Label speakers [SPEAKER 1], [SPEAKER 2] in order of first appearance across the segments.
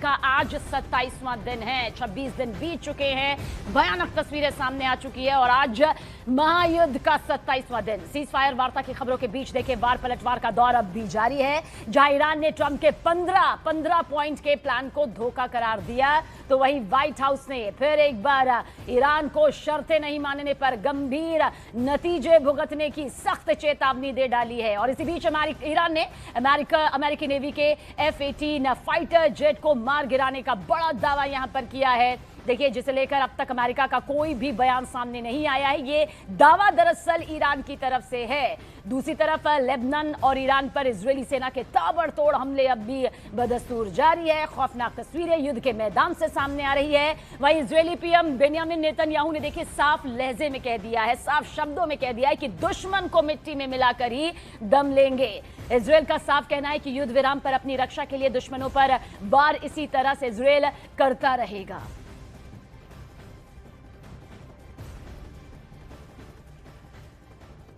[SPEAKER 1] का आज 27वां दिन है। 26 दिन बीत चुके हैं, भयानक तस्वीरें सामने आ चुकी है और आज महायुद्ध का 27वां दिन। सीज फायर वार्ता की खबरों के बीच देखिए वार पलटवार का दौर अब भी जारी है, जहां ईरान ने ट्रंप के 15 पॉइंट के प्लान को धोखा करार दिया, तो वहीं व्हाइट हाउस ने फिर एक बार ईरान को शर्तें नहीं मानने पर गंभीर नतीजे भुगतने की सख्त चेतावनी दे डाली है। और इसी बीच ईरान ने अमेरिकी नेवी के F-18 फाइटर जेट को मार गिराने का बड़ा दावा यहां पर किया है। देखिए, जिसे लेकर अब तक अमेरिका का कोई भी बयान सामने नहीं आया है। ये दावा दरअसल ईरान की तरफ से है। दूसरी तरफ लेबनान और ईरान पर इजरायली सेना के ताबड़तोड़ हमले अब भी बदस्तूर जारी है। खौफनाक तस्वीरें युद्ध के मैदान से सामने आ रही है। वहीं इजरायली पीएम बेंयामिन नेतन्याहू ने देखिए साफ लहजे में कह दिया है, साफ शब्दों में कह दिया है कि दुश्मन को मिट्टी में मिलाकर ही दम लेंगे। इजरायल का साफ कहना है कि युद्ध विराम पर अपनी रक्षा के लिए दुश्मनों पर वार इसी तरह से इजरायल करता रहेगा।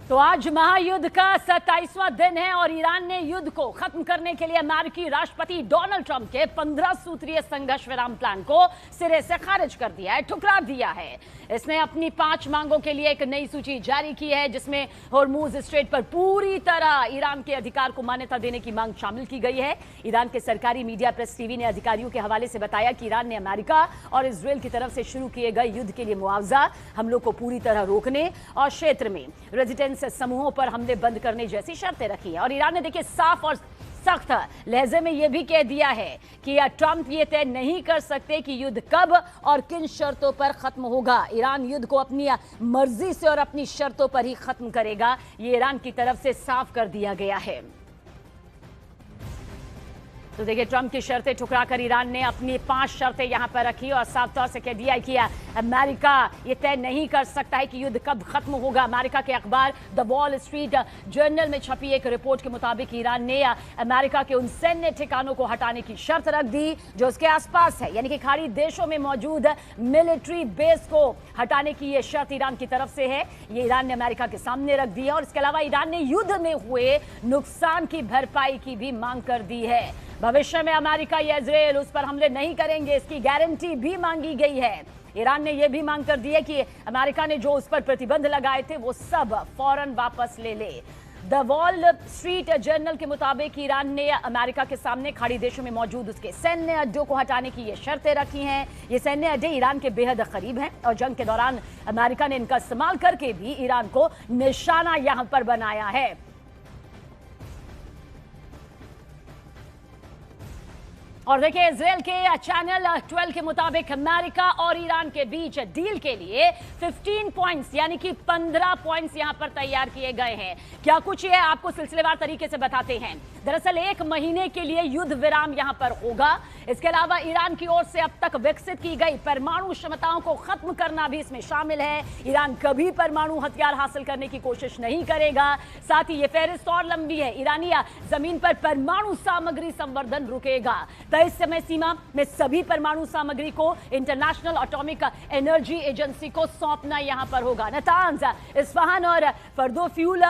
[SPEAKER 1] तो आज महायुद्ध का 27वां दिन है और ईरान ने युद्ध को खत्म करने के लिए अमेरिकी राष्ट्रपति डोनाल्ड ट्रंप के 15 सूत्रीय संघर्ष विराम प्लान को सिरे से खारिज कर दिया है, ठुकरा दिया है। इसने अपनी 5 मांगों के लिए एक नई सूची जारी की है, जिसमें होर्मुज स्ट्रेट पर पूरी तरह ईरान के अधिकार को मान्यता देने की मांग शामिल की गई है। ईरान के सरकारी मीडिया प्रेस टीवी ने अधिकारियों के हवाले से बताया कि ईरान ने अमेरिका और इजरायल की तरफ से शुरू किए गए युद्ध के लिए मुआवजा, हमलों को पूरी तरह रोकने और क्षेत्र में रेजिडेंस समूहों पर हमले बंद करने जैसी शर्तें रखी है। और ईरान ने देखिए साफ और सख्त लहजे में यह भी कह दिया है कि ट्रंप ये तय नहीं कर सकते कि युद्ध कब और किन शर्तों पर खत्म होगा। ईरान युद्ध को अपनी मर्जी से और अपनी शर्तों पर ही खत्म करेगा, ये ईरान की तरफ से साफ कर दिया गया है। तो देखिए, ट्रंप की शर्तें ठुकराकर ईरान ने अपनी 5 शर्तें यहां पर रखी और साफ तौर से कह दिया कि अमेरिका ये तय नहीं कर सकता है कि युद्ध कब खत्म होगा। अमेरिका के अखबार द वॉल स्ट्रीट जर्नल में छपी एक रिपोर्ट के मुताबिक ईरान ने अमेरिका के उन सैन्य ठिकानों को हटाने की शर्त रख दी जो उसके आसपास है, यानी कि खाड़ी देशों में मौजूद मिलिट्री बेस को हटाने की यह शर्त ईरान की तरफ से है। ये ईरान ने अमेरिका के सामने रख दी है और इसके अलावा ईरान ने युद्ध में हुए नुकसान की भरपाई की भी मांग कर दी है। भविष्य में अमेरिका या इजरायल उस पर हमले नहीं करेंगे, इसकी गारंटी भी मांगी गई है। ईरान ने यह भी मांग कर दी है कि अमेरिका ने जो उस पर प्रतिबंध लगाए थे वो सब फौरन वापस ले ले। द वॉल स्ट्रीट जर्नल के मुताबिक ईरान ने अमेरिका के सामने खाड़ी देशों में मौजूद उसके सैन्य अड्डों को हटाने की ये शर्तें रखी हैं। ये सैन्य अड्डे ईरान के बेहद करीब हैं और जंग के दौरान अमेरिका ने इनका इस्तेमाल करके भी ईरान को निशाना यहां पर बनाया है। और देखिए, इजरायल के चैनल 12 के मुताबिक अमेरिका और ईरान के बीच डील के लिए 15 पॉइंट्स यानी कि 15 पॉइंट्स यहां पर तैयार किए गए हैं। क्या कुछ है आपको सिलसिलेवार तरीके से बताते हैं। दरअसल 1 महीने के लिए युद्ध विराम यहां पर होगा। इसके अलावा ईरान की ओर से अब तक विकसित की गई परमाणु क्षमताओं को खत्म करना भी इसमें शामिल है। ईरान कभी परमाणु हथियार हासिल करने की कोशिश नहीं करेगा। साथ ही ये फहरिस्त और लंबी है, ईरानी जमीन पर परमाणु सामग्री संवर्धन रुकेगा। तय समय सीमा में सभी परमाणु सामग्री को इंटरनेशनल एटॉमिक एनर्जी एजेंसी को सौंपना यहां पर होगा। नातांज, इस्फहान और फर्दो फ्यूल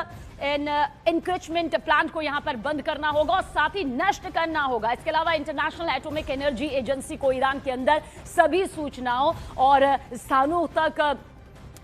[SPEAKER 1] इनक्रिचमेंट प्लांट को यहां पर बंद करना होगा और साथ ही नष्ट करना होगा। इसके अलावा इंटरनेशनल एटॉमिक एनर्जी एजेंसी को ईरान के अंदर सभी सूचनाओं और स्थानों तक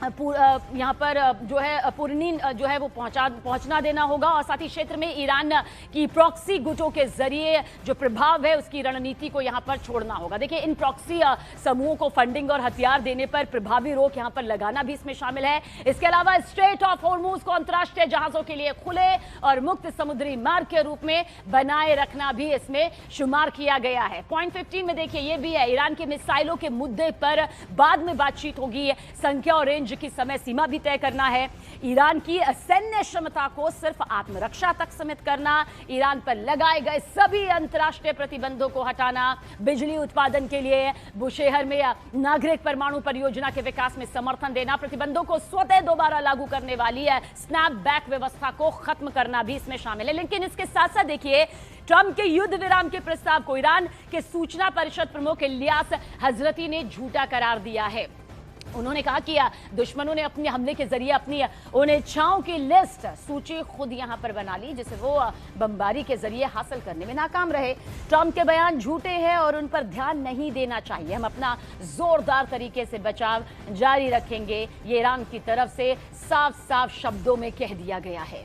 [SPEAKER 1] यहाँ पर जो है पूर्णीन जो है वो पहुंचना देना होगा और साथ ही क्षेत्र में ईरान की प्रॉक्सी गुटों के जरिए जो प्रभाव है उसकी रणनीति को यहाँ पर छोड़ना होगा। देखिए, इन प्रॉक्सी समूहों को फंडिंग और हथियार देने पर प्रभावी रोक यहाँ पर लगाना भी इसमें शामिल है। इसके अलावा स्ट्रेट ऑफ होर्मुज को अंतर्राष्ट्रीय जहाजों के लिए खुले और मुक्त समुद्री मार्ग के रूप में बनाए रखना भी इसमें शुमार किया गया है। पॉइंट 15 में देखिए ये भी है, ईरान के मिसाइलों के मुद्दे पर बाद में बातचीत होगी। संख्या और रेंज की समय सीमा भी तय करना है। ईरान की सैन्य क्षमता को सिर्फ आत्मरक्षा तक सीमित करना, ईरान पर लगाए गए सभी अंतर्राष्ट्रीय प्रतिबंधों को हटाना, बिजली उत्पादन के लिए बुशेहर में नागरिक परमाणु परियोजना के विकास में समर्थन देना, प्रतिबंधों को स्वतः दोबारा लागू करने वाली स्नैपबैक व्यवस्था को खत्म करना भी इसमें शामिल है। लेकिन इसके साथ साथ देखिए, ट्रंप के युद्ध विराम के प्रस्ताव को ईरान के सूचना परिषद प्रमुख इलियास हजरती ने झूठा करार दिया है। उन्होंने कहा कि दुश्मनों ने अपने हमले के जरिए अपनी उन इच्छाओं की लिस्ट सूची खुद यहां पर बना ली जिसे वो बमबारी के जरिए हासिल करने में नाकाम रहे। ट्रंप के बयान झूठे हैं और उन पर ध्यान नहीं देना चाहिए। हम अपना जोरदार तरीके से बचाव जारी रखेंगे, ये ईरान की तरफ से साफ साफ शब्दों में कह दिया गया है।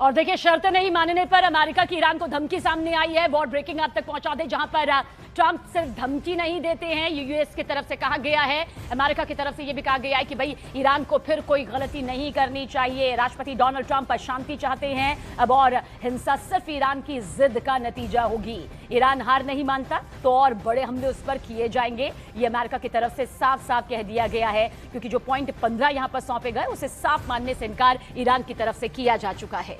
[SPEAKER 1] और देखिए, शर्त नहीं मानने पर अमेरिका की ईरान को धमकी सामने आई है। वॉर ब्रेकिंग अब तक पहुंचा दे, जहां पर ट्रंप सिर्फ धमकी नहीं देते हैं, यूएस की तरफ से कहा गया है, अमेरिका की तरफ से यह भी कहा गया है कि भाई ईरान को फिर कोई गलती नहीं करनी चाहिए। राष्ट्रपति डोनाल्ड ट्रंप शांति चाहते हैं अब, और हिंसा सिर्फ ईरान की जिद का नतीजा होगी। ईरान हार नहीं मानता तो और बड़े हमले उस पर किए जाएंगे, ये अमेरिका की तरफ से साफ साफ कह दिया गया है, क्योंकि जो पॉइंट 15 यहां पर सौंपे गए उसे साफ मानने से इनकार ईरान की तरफ से किया जा चुका है।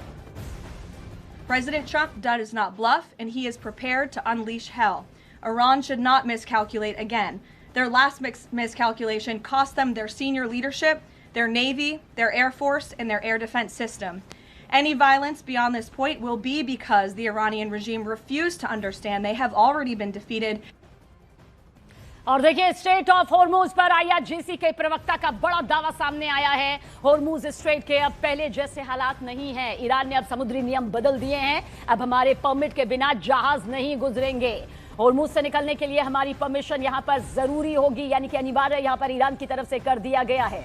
[SPEAKER 2] President Trump does not bluff, and he is prepared to unleash hell. Iran should not miscalculate again. Their last miscalculation cost them their senior leadership, their Navy, their Air Force, and their air defense system. Any violence beyond this point will be because the Iranian regime refused to understand they have already been defeated.
[SPEAKER 1] और देखिए, straight of Hormuz पर IRGC के प्रवक्ता का बड़ा दावा सामने आया है। होर्मुज स्ट्रेट के अब पहले जैसे हालात नहीं हैं। ईरान ने अब समुद्री नियम बदल दिए हैं। अब हमारे परमिट के बिना जहाज नहीं गुजरेंगे। होर्मुज से निकलने के लिए हमारी परमिशन यहां पर जरूरी होगी, यानी कि अनिवार्य यहां पर ईरान की तरफ से कर दिया गया है।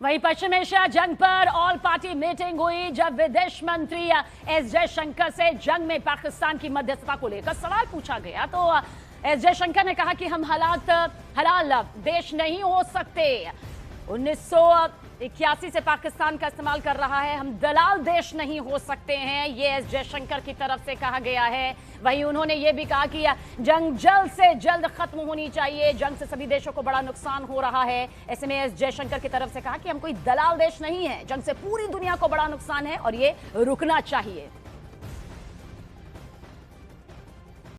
[SPEAKER 1] वहीं पश्चिम एशिया जंग पर ऑल पार्टी मीटिंग हुई, जब विदेश मंत्री एस जयशंकर से जंग में पाकिस्तान की मध्यस्थता को लेकर सवाल पूछा गया तो एस जयशंकर ने कहा कि हम हलाल देश नहीं हो सकते। 1981 से पाकिस्तान का इस्तेमाल कर रहा है, हम दलाल देश नहीं हो सकते हैं, ये एस जयशंकर की तरफ से कहा गया है। वहीं उन्होंने ये भी कहा कि जंग जल्द से जल्द खत्म होनी चाहिए, जंग से सभी देशों को बड़ा नुकसान हो रहा है। ऐसे में एस जयशंकर की तरफ से कहा कि हम कोई दलाल देश नहीं है, जंग से पूरी दुनिया को बड़ा नुकसान है और ये रुकना चाहिए।